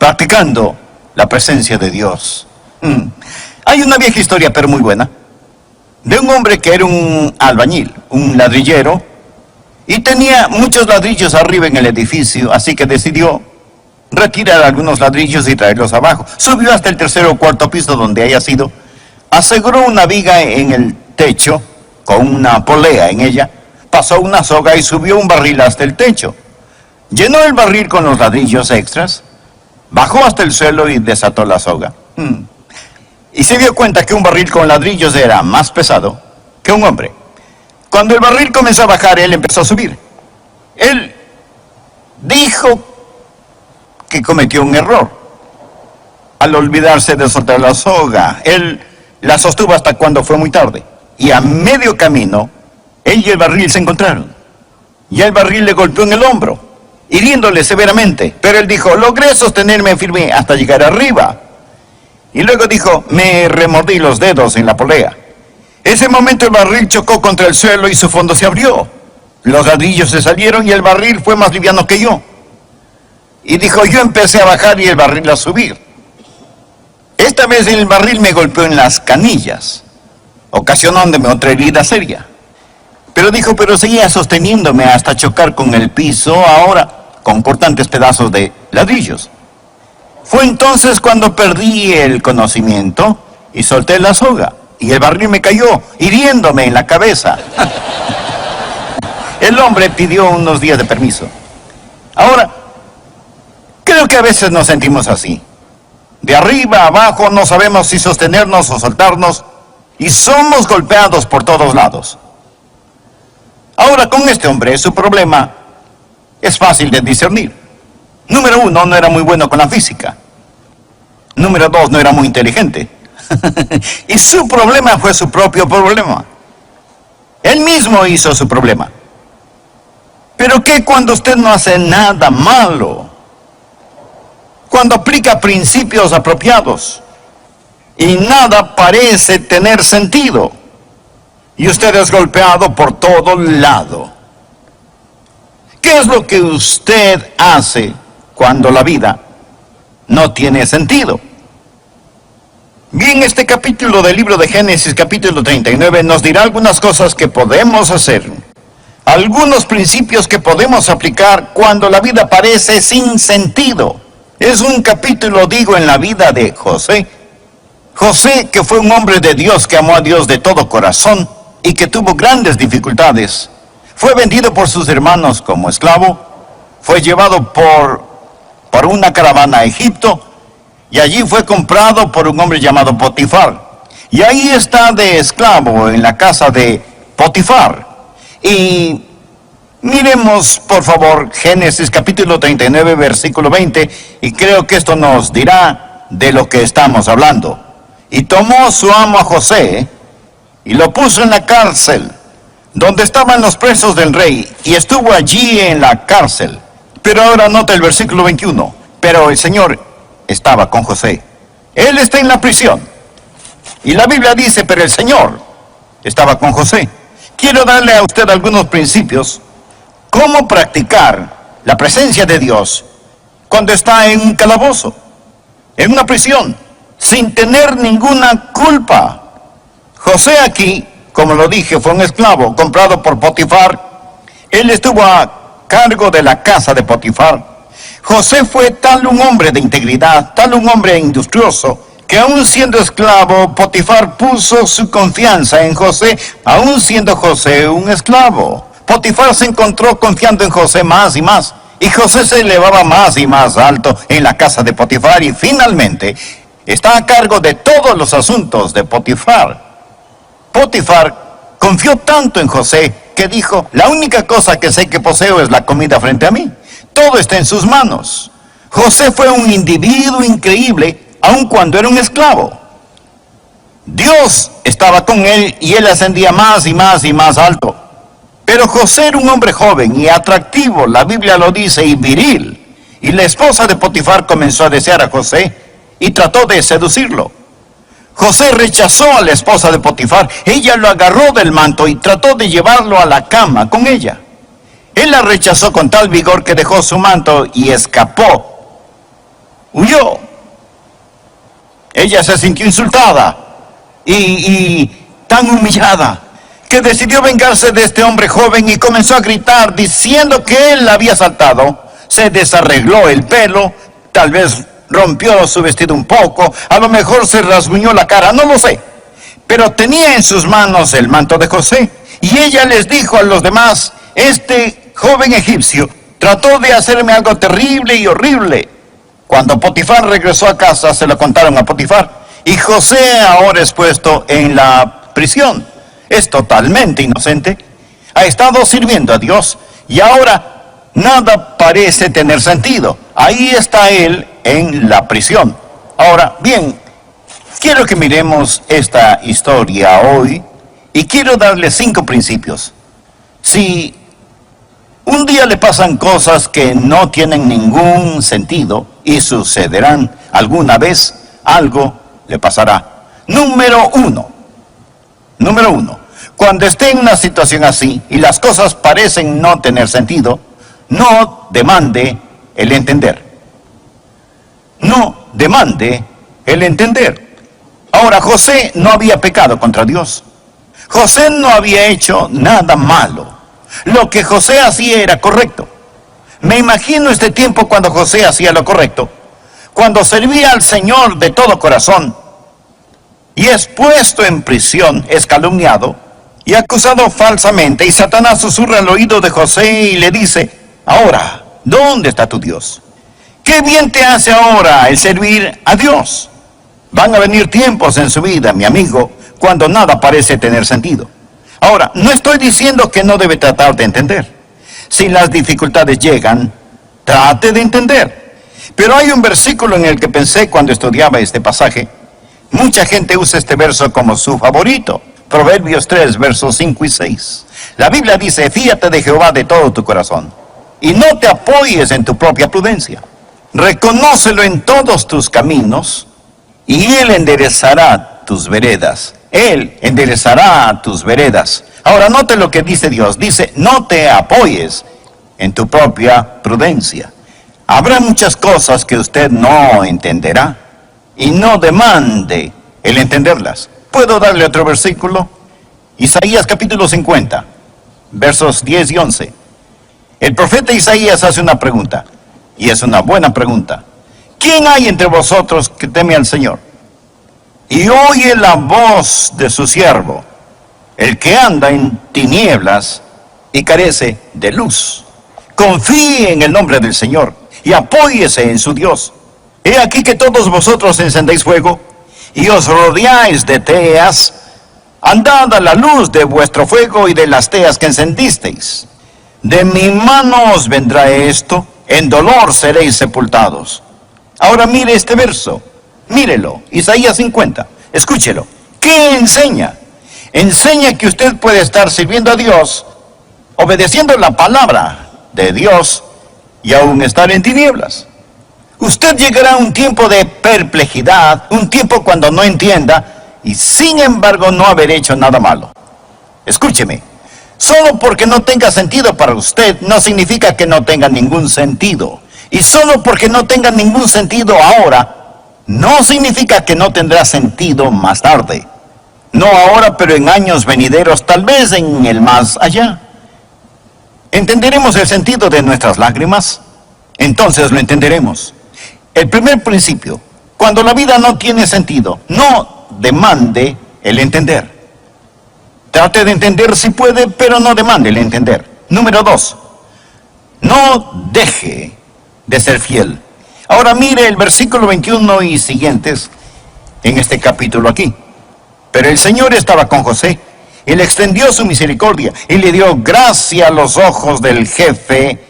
practicando la presencia de Dios. Hay una vieja historia, pero muy buena, de un hombre que era un albañil, un ladrillero, y tenía muchos ladrillos arriba en el edificio, así que decidió retirar algunos ladrillos y traerlos abajo. Subió hasta el tercer o cuarto piso donde haya sido, aseguró una viga en el techo con una polea en ella, pasó una soga y subió un barril hasta el techo. Llenó el barril con los ladrillos extras, bajó hasta el suelo y desató la soga. Y se dio cuenta que un barril con ladrillos era más pesado que un hombre. Cuando el barril comenzó a bajar, él empezó a subir. Él dijo que cometió un error al olvidarse de soltar la soga. Él la sostuvo hasta cuando fue muy tarde. Y a medio camino, él y el barril se encontraron. Y el barril le golpeó en el hombro, hiriéndole severamente. Pero él dijo, logré sostenerme firme hasta llegar arriba. Y luego dijo, me remordí los dedos en la polea. Ese momento el barril chocó contra el suelo y su fondo se abrió. Los ladrillos se salieron y el barril fue más liviano que yo. Y dijo, yo empecé a bajar y el barril a subir. Esta vez el barril me golpeó en las canillas, ocasionándome otra herida seria. Pero dijo, pero seguía sosteniéndome hasta chocar con el piso, ahora con cortantes pedazos de ladrillos. Fue entonces cuando perdí el conocimiento y solté la soga. Y el barril me cayó, hiriéndome en la cabeza. El hombre pidió unos días de permiso. Ahora, creo que a veces nos sentimos así. De arriba a abajo no sabemos si sostenernos o soltarnos y somos golpeados por todos lados. Ahora, con este hombre, su problema es fácil de discernir. Número 1, no era muy bueno con la física. Número 2, no era muy inteligente. Y su problema fue su propio problema. Él mismo hizo su problema. Pero ¿qué cuando usted no hace nada malo? Cuando aplica principios apropiados y nada parece tener sentido y usted es golpeado por todo lado. ¿Qué es lo que usted hace cuando la vida no tiene sentido? Bien, este capítulo del libro de Génesis, capítulo 39, nos dirá algunas cosas que podemos hacer, algunos principios que podemos aplicar cuando la vida parece sin sentido. Es un capítulo, digo, en la vida de José. José, que fue un hombre de Dios, que amó a Dios de todo corazón y que tuvo grandes dificultades. Fue vendido por sus hermanos como esclavo, fue llevado por una caravana a Egipto, y allí fue comprado por un hombre llamado Potifar. Y ahí está de esclavo en la casa de Potifar. Y miremos, por favor, Génesis capítulo 39, versículo 20. Y creo que esto nos dirá de lo que estamos hablando. Y tomó su amo a José y lo puso en la cárcel, donde estaban los presos del rey. Y estuvo allí en la cárcel. Pero ahora nota el versículo 21. Pero el Señor estaba con José. Él está en la prisión. Y la Biblia dice, pero el Señor estaba con José. Quiero darle a usted algunos principios. Cómo practicar la presencia de Dios cuando está en un calabozo, en una prisión, sin tener ninguna culpa. José aquí, como lo dije, fue un esclavo comprado por Potifar. Él estuvo a cargo de la casa de Potifar. José fue tal un hombre de integridad, tal un hombre industrioso, que aún siendo esclavo, Potifar puso su confianza en José, aún siendo José un esclavo. Potifar se encontró confiando en José más y más, y José se elevaba más y más alto en la casa de Potifar, y finalmente está a cargo de todos los asuntos de Potifar. Potifar confió tanto en José que dijo, la única cosa que sé que poseo es la comida frente a mí. Todo está en sus manos. José fue un individuo increíble, aun cuando era un esclavo. Dios estaba con él y él ascendía más y más y más alto. Pero José era un hombre joven y atractivo, la Biblia lo dice, y viril. Y la esposa de Potifar comenzó a desear a José y trató de seducirlo. José rechazó a la esposa de Potifar. Ella lo agarró del manto y trató de llevarlo a la cama con ella. Él la rechazó con tal vigor que dejó su manto y escapó. Huyó huyó. Ella se sintió insultada y tan humillada que decidió vengarse de este hombre joven y comenzó a gritar diciendo que él la había asaltado. Se desarregló el pelo, tal vez rompió su vestido un poco, a lo mejor se rasguñó la cara, no lo sé. Pero tenía en sus manos el manto de José. Y ella les dijo a los demás: este joven egipcio trató de hacerme algo terrible y horrible. Cuando Potifar regresó a casa, se lo contaron a Potifar. Y José ahora es puesto en la prisión. Es totalmente inocente. Ha estado sirviendo a Dios. Y ahora nada parece tener sentido. Ahí está él en la prisión. Ahora, bien, quiero que miremos esta historia hoy. Y quiero darle 5 principios. Si un día le pasan cosas que no tienen ningún sentido y sucederán alguna vez, algo le pasará. Número uno, cuando esté en una situación así y las cosas parecen no tener sentido, no demande el entender. No demande el entender. Ahora, José no había pecado contra Dios. José no había hecho nada malo. Lo que José hacía era correcto. Me imagino este tiempo cuando José hacía lo correcto, cuando servía al Señor de todo corazón, y es puesto en prisión, es calumniado y acusado falsamente, y Satanás susurra al oído de José y le dice: ahora, ¿dónde está tu Dios? ¿Qué bien te hace ahora el servir a Dios? Van a venir tiempos en su vida, mi amigo, cuando nada parece tener sentido. Ahora, no estoy diciendo que no debe tratar de entender. Si las dificultades llegan, trate de entender. Pero hay un versículo en el que pensé cuando estudiaba este pasaje. Mucha gente usa este verso como su favorito. Proverbios 3, versos 5 y 6. La Biblia dice: fíate de Jehová de todo tu corazón, y no te apoyes en tu propia prudencia. Reconócelo en todos tus caminos, y Él enderezará tus veredas. Él enderezará tus veredas. Ahora note lo que dice Dios. Dice: no te apoyes en tu propia prudencia. Habrá muchas cosas que usted no entenderá y no demande el entenderlas. ¿Puedo darle otro versículo? Isaías capítulo 50, versos 10 y 11. El profeta Isaías hace una pregunta, y es una buena pregunta. ¿Quién hay entre vosotros que teme al Señor y oye la voz de su siervo, el que anda en tinieblas y carece de luz? Confíe en el nombre del Señor y apóyese en su Dios. He aquí que todos vosotros encendéis fuego y os rodeáis de teas. Andad a la luz de vuestro fuego y de las teas que encendisteis. De mi mano os vendrá esto, en dolor seréis sepultados. Ahora mire este verso, mírelo, Isaías 50, escúchelo. ¿Qué enseña? Enseña que usted puede estar sirviendo a Dios, obedeciendo la palabra de Dios y aún estar en tinieblas. Usted llegará a un tiempo de perplejidad, un tiempo cuando no entienda y sin embargo no haber hecho nada malo. Escúcheme, solo porque no tenga sentido para usted no significa que no tenga ningún sentido. Y solo porque no tenga ningún sentido ahora, no significa que no tendrá sentido más tarde. No ahora, pero en años venideros, tal vez en el más allá. ¿Entenderemos el sentido de nuestras lágrimas? Entonces lo entenderemos. El primer principio: cuando la vida no tiene sentido, no demande el entender. Trate de entender si puede, pero no demande el entender. Número 2, no deje de ser fiel. Ahora mire el versículo 21 y siguientes en este capítulo aquí. Pero el Señor estaba con José, y le extendió su misericordia, y le dio gracia a los ojos del jefe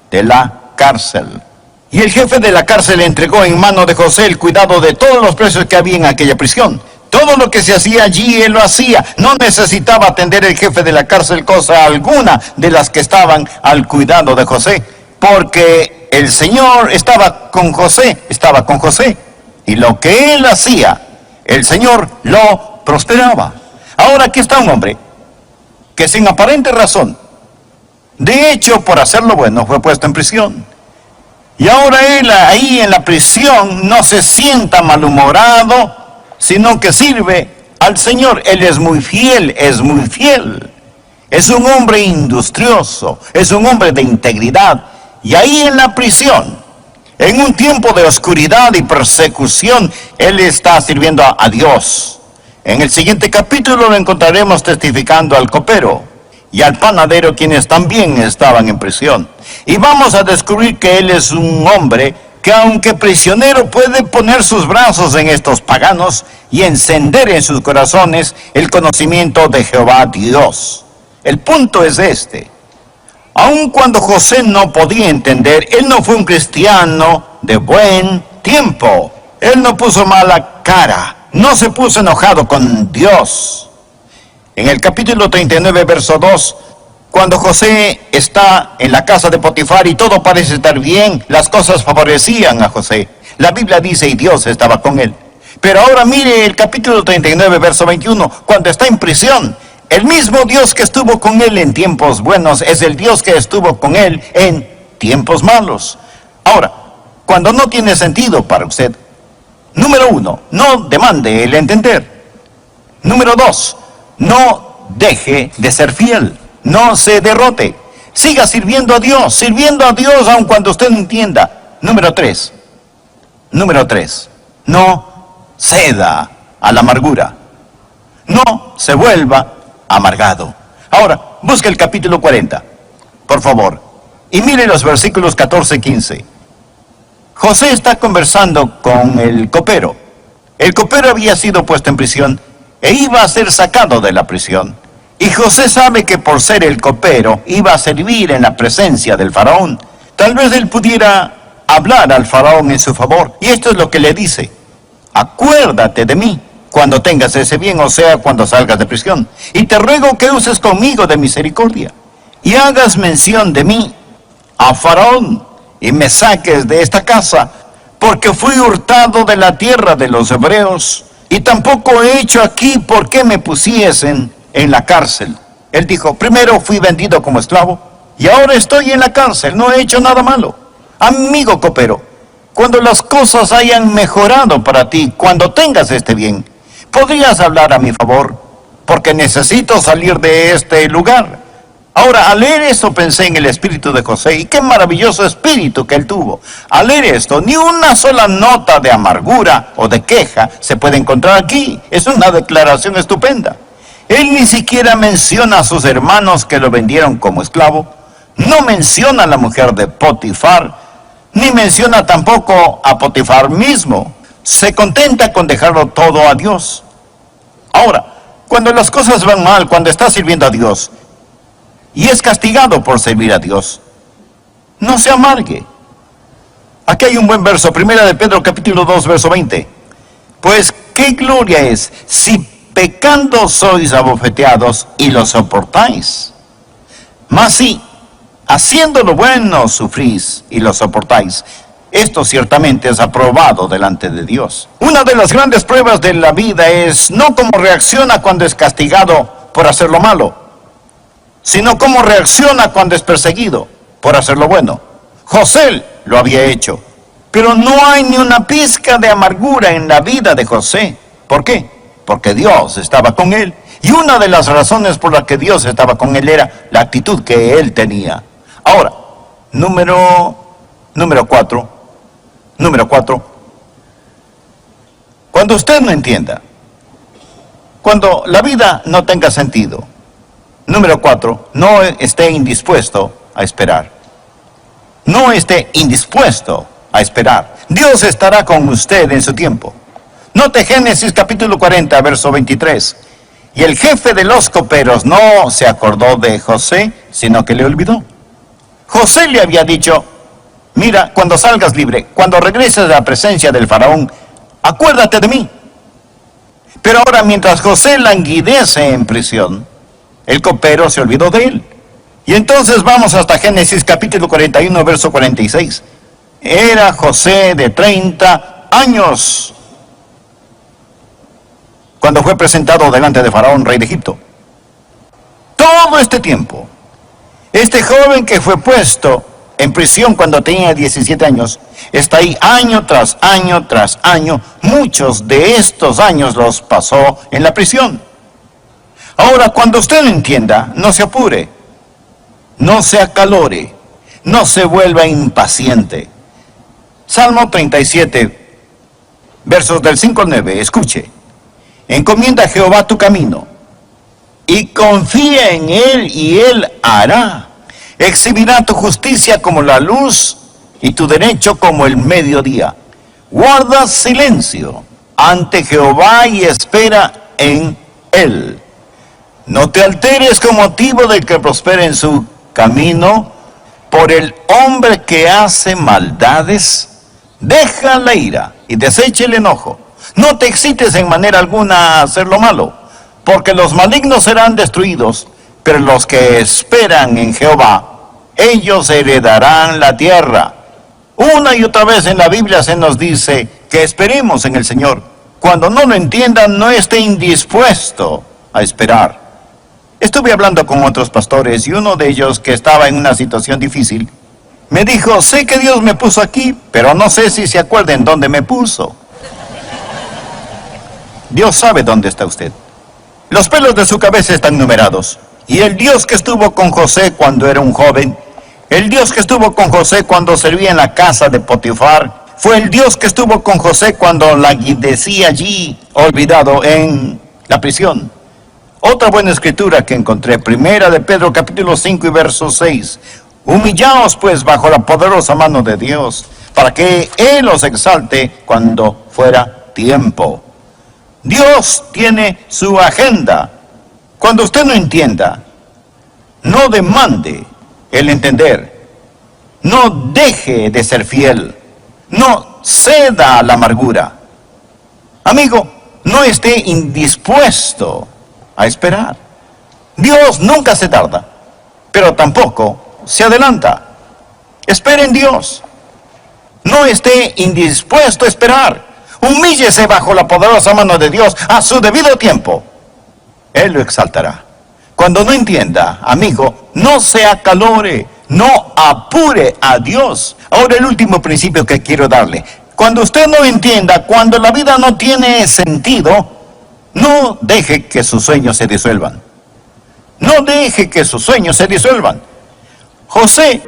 de la cárcel. Y el jefe de la cárcel le entregó en mano de José el cuidado de todos los presos que había en aquella prisión. Todo lo que se hacía allí, él lo hacía. No necesitaba atender el jefe de la cárcel cosa alguna de las que estaban al cuidado de José, porque el Señor estaba con José. Y lo que él hacía, el Señor lo prosperaba. Ahora aquí está un hombre que sin aparente razón, de hecho por hacer lo bueno, fue puesto en prisión. Y ahora él ahí en la prisión no se sienta malhumorado, sino que sirve al Señor. Él es muy fiel, es muy fiel. Es un hombre industrioso, es un hombre de integridad. Y ahí en la prisión, en un tiempo de oscuridad y persecución, él está sirviendo a Dios. En el siguiente capítulo lo encontraremos testificando al copero y al panadero, quienes también estaban en prisión. Y vamos a descubrir que él es un hombre que, aunque prisionero, puede poner sus brazos en estos paganos y encender en sus corazones el conocimiento de Jehová Dios. El punto es este: aun cuando José no podía entender, él no fue un cristiano de buen tiempo. Él no puso mala cara, no se puso enojado con Dios. En el capítulo 39, verso 2, cuando José está en la casa de Potifar y todo parece estar bien, las cosas favorecían a José. La Biblia dice, y Dios estaba con él. Pero ahora mire el capítulo 39, verso 21, cuando está en prisión. El mismo Dios que estuvo con él en tiempos buenos es el Dios que estuvo con él en tiempos malos. Ahora, cuando no tiene sentido para usted, número 1, no demande el entender. Número 2, no deje de ser fiel, no se derrote. Siga sirviendo a Dios aun cuando usted no entienda. Número 3, no ceda a la amargura. No se vuelva amargado. Ahora, busque el capítulo 40, por favor, y mire los versículos 14 y 15. José está conversando con el copero. El copero había sido puesto en prisión e iba a ser sacado de la prisión. Y José sabe que por ser el copero iba a servir en la presencia del faraón. Tal vez él pudiera hablar al faraón en su favor. Y esto es lo que le dice: acuérdate de mí cuando tengas ese bien, o sea, cuando salgas de prisión. Y te ruego que uses conmigo de misericordia, y hagas mención de mí a Faraón, y me saques de esta casa, porque fui hurtado de la tierra de los hebreos, y tampoco he hecho aquí por qué me pusiesen en la cárcel. Él dijo, primero fui vendido como esclavo, y ahora estoy en la cárcel, no he hecho nada malo. Amigo copero, cuando las cosas hayan mejorado para ti, cuando tengas este bien, podrías hablar a mi favor, porque necesito salir de este lugar. Ahora, al leer esto pensé en el espíritu de José, y qué maravilloso espíritu que él tuvo. Al leer esto, ni una sola nota de amargura o de queja se puede encontrar aquí. Es una declaración estupenda. Él ni siquiera menciona a sus hermanos que lo vendieron como esclavo, no menciona a la mujer de Potifar, ni menciona tampoco a Potifar mismo. Se contenta con dejarlo todo a Dios. Ahora, cuando las cosas van mal, cuando está sirviendo a Dios y es castigado por servir a Dios, no se amargue. Aquí hay un buen verso, Primera de Pedro capítulo 2, verso 20. Pues qué gloria es si pecando sois abofeteados y lo soportáis. Mas si haciendo lo bueno sufrís y lo soportáis, esto ciertamente es aprobado delante de Dios. Una de las grandes pruebas de la vida es no cómo reacciona cuando es castigado por hacer lo malo, sino cómo reacciona cuando es perseguido por hacer lo bueno. José lo había hecho, pero no hay ni una pizca de amargura en la vida de José. ¿Por qué? Porque Dios estaba con él. Y una de las razones por las que Dios estaba con él era la actitud que él tenía. Ahora, número 4. Cuando usted no entienda, cuando la vida no tenga sentido, número 4, no esté indispuesto a esperar. No esté indispuesto a esperar. Dios estará con usted en su tiempo. Note Génesis capítulo 40, verso 23. Y el jefe de los coperos no se acordó de José, sino que le olvidó. José le había dicho, mira, cuando salgas libre, cuando regreses a la presencia del faraón, acuérdate de mí. Pero ahora, mientras José languidece en prisión, el copero se olvidó de él. Y entonces vamos hasta Génesis capítulo 41, verso 46. Era José de 30 años cuando fue presentado delante de Faraón, rey de Egipto. Todo este tiempo, este joven que fue puesto en prisión cuando tenía 17 años, está ahí año tras año tras año. Muchos de estos años los pasó en la prisión. Ahora, cuando usted lo entienda, no se apure, no se acalore, no se vuelva impaciente. Salmo 37, versos del 5 al 9, escuche. Encomienda a Jehová tu camino, y confía en Él, y Él hará. Exhibirá tu justicia como la luz, y tu derecho como el mediodía. Guarda silencio ante Jehová y espera en Él. No te alteres con motivo del que prospera en su camino, por el hombre que hace maldades. Deja la ira y desecha el enojo. No te excites en manera alguna a hacer lo malo, porque los malignos serán destruidos, pero los que esperan en Jehová, ellos heredarán la tierra. Una y otra vez en la Biblia se nos dice que esperemos en el Señor. Cuando no lo entiendan, no esté indispuesto a esperar. Estuve hablando con otros pastores y uno de ellos, que estaba en una situación difícil, me dijo: sé que Dios me puso aquí, pero no sé si se acuerdan dónde me puso. Dios sabe dónde está usted. Los pelos de su cabeza están numerados. Y el Dios que estuvo con José cuando era un joven, el Dios que estuvo con José cuando servía en la casa de Potifar, fue el Dios que estuvo con José cuando languidecía allí, olvidado en la prisión. Otra buena escritura que encontré, primera de Pedro capítulo 5 y verso 6. Humillaos pues bajo la poderosa mano de Dios, para que Él os exalte cuando fuera tiempo. Dios tiene su agenda. Cuando usted no entienda, no demande el entender. No deje de ser fiel. No ceda a la amargura. Amigo, no esté indispuesto a esperar. Dios nunca se tarda, pero tampoco se adelanta. Espere en Dios. No esté indispuesto a esperar. Humíllese bajo la poderosa mano de Dios a su debido tiempo. Él lo exaltará. Cuando no entienda, amigo, no se acalore, no apure a Dios. Ahora el último principio que quiero darle. Cuando usted no entienda, cuando la vida no tiene sentido, no deje que sus sueños se disuelvan. No deje que sus sueños se disuelvan. José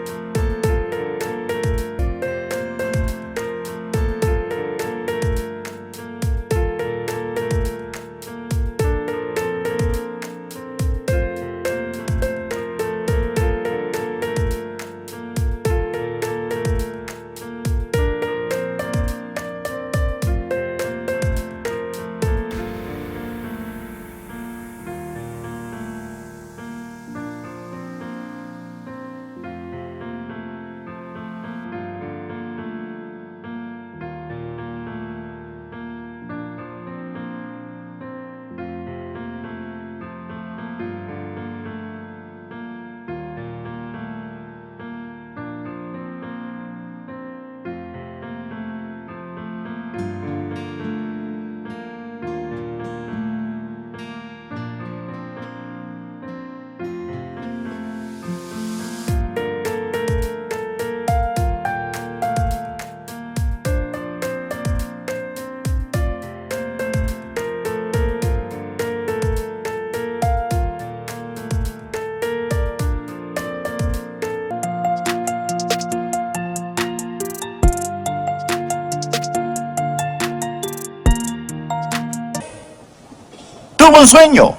tuvo un sueño.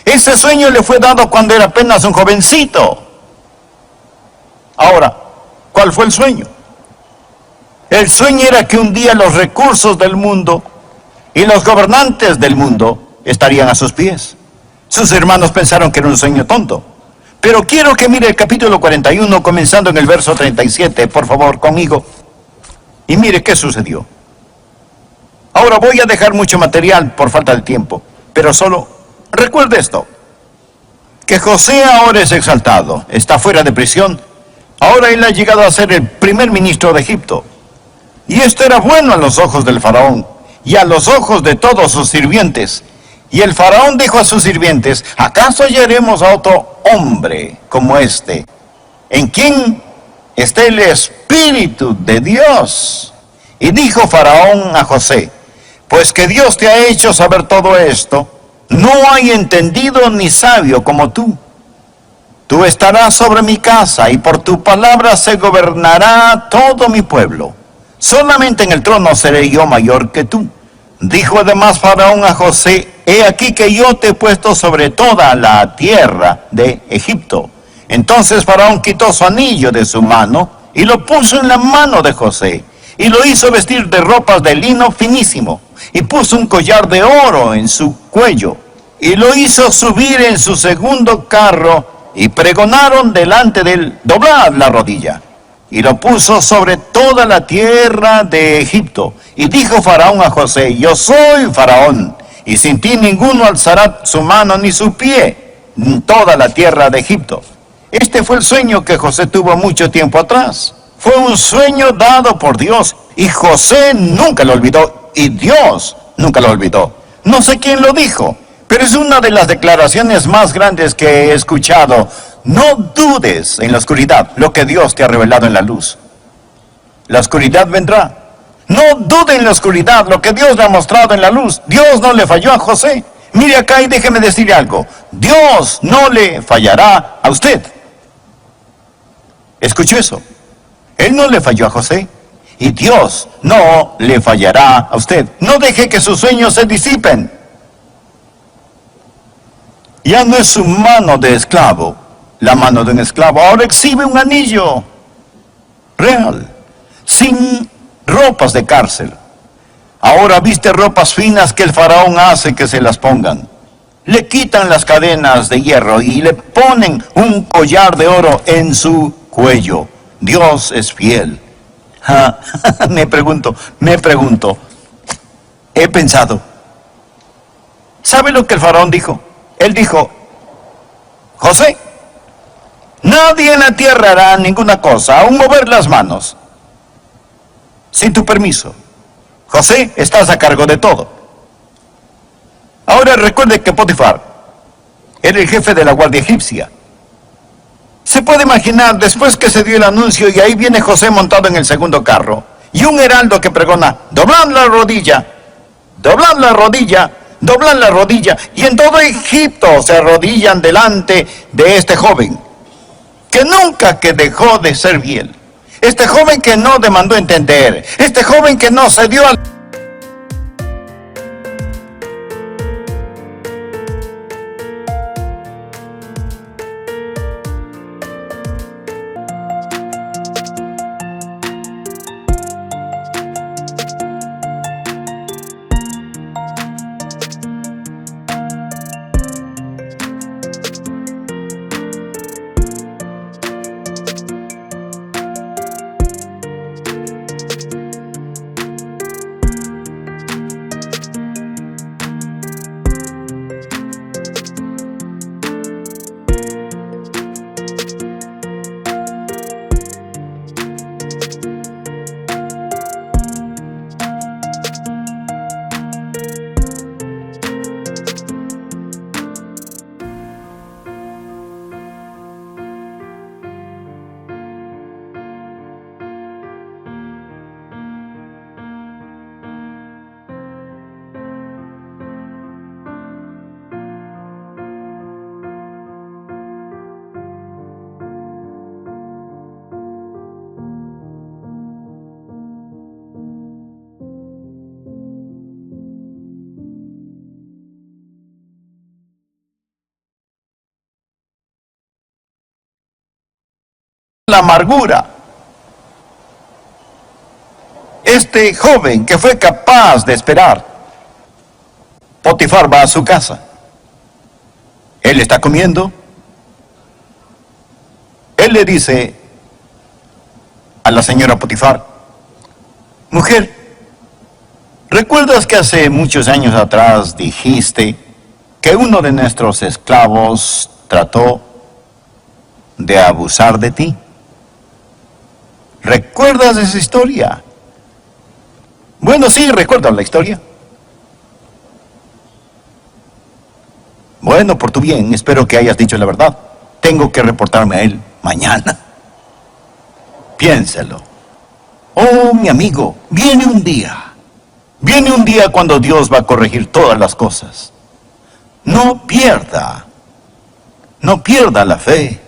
Ese sueño le fue dado cuando era apenas un jovencito. Ahora, ¿cuál fue el sueño? El sueño era que un día los recursos del mundo y los gobernantes del mundo estarían a sus pies. Sus hermanos pensaron que era un sueño tonto. Pero quiero que mire el capítulo 41, comenzando en el verso 37, por favor, conmigo. Y mire qué sucedió. Ahora voy a dejar mucho material por falta de tiempo, pero solo recuerde esto, que José ahora es exaltado, está fuera de prisión. Ahora él ha llegado a ser el primer ministro de Egipto. Y esto era bueno a los ojos del faraón y a los ojos de todos sus sirvientes. Y el faraón dijo a sus sirvientes: ¿acaso hallaremos a otro hombre como este, en quien está el Espíritu de Dios. Y dijo Faraón a José: pues que Dios te ha hecho saber todo esto, no hay entendido ni sabio como tú. Tú estarás sobre mi casa, y por tu palabra se gobernará todo mi pueblo. Solamente en el trono seré yo mayor que tú. Dijo además Faraón a José: he aquí que yo te he puesto sobre toda la tierra de Egipto. Entonces Faraón quitó su anillo de su mano y lo puso en la mano de José, y lo hizo vestir de ropas de lino finísimo, y puso un collar de oro en su cuello, y lo hizo subir en su segundo carro, y pregonaron delante de él: doblad la rodilla. Y lo puso sobre toda la tierra de Egipto. Y dijo Faraón a José: yo soy Faraón, y sin ti ninguno alzará su mano ni su pie en toda la tierra de Egipto. Este fue el sueño que José tuvo mucho tiempo atrás. Fue un sueño dado por Dios, y José nunca lo olvidó, y Dios nunca lo olvidó. No sé quién lo dijo, pero es una de las declaraciones más grandes que he escuchado. No dudes en la oscuridad lo que Dios te ha revelado en la luz. La oscuridad vendrá. No dude en la oscuridad lo que Dios le ha mostrado en la luz. Dios no le falló a José. Mire acá y déjeme decirle algo. Dios no le fallará a usted. ¿Escuchó eso? Él no le falló a José. Y Dios no le fallará a usted. No deje que sus sueños se disipen. Ya no es su mano de esclavo, la mano de un esclavo. Ahora exhibe un anillo real, sin ropas de cárcel. Ahora viste ropas finas que el faraón hace que se las pongan. Le quitan las cadenas de hierro y le ponen un collar de oro en su cuello. Dios es fiel. Me pregunto, he pensado. ¿Sabe lo que el faraón dijo? Él dijo: José, nadie en la tierra hará ninguna cosa, aún mover las manos, sin tu permiso. José, estás a cargo de todo. Ahora recuerde que Potifar era el jefe de la guardia egipcia. Se puede imaginar, después que se dio el anuncio, y ahí viene José montado en el segundo carro, y un heraldo que pregona: doblad la rodilla, doblad la rodilla, doblan la rodilla, y en todo Egipto se arrodillan delante de este joven, que nunca que dejó de ser fiel, este joven que no demandó entender, este joven que no cedió al... la amargura. Este joven que fue capaz de esperar, Potifar va a su casa. Él está comiendo. Él le dice a la señora Potifar: mujer, ¿recuerdas que hace muchos años atrás dijiste que uno de nuestros esclavos trató de abusar de ti? ¿Recuerdas esa historia? Bueno, sí, recuerdo la historia. Bueno, por tu bien, espero que hayas dicho la verdad. Tengo que reportarme a él mañana. Piénselo. Oh, mi amigo, viene un día. Viene un día cuando Dios va a corregir todas las cosas. No pierda la fe.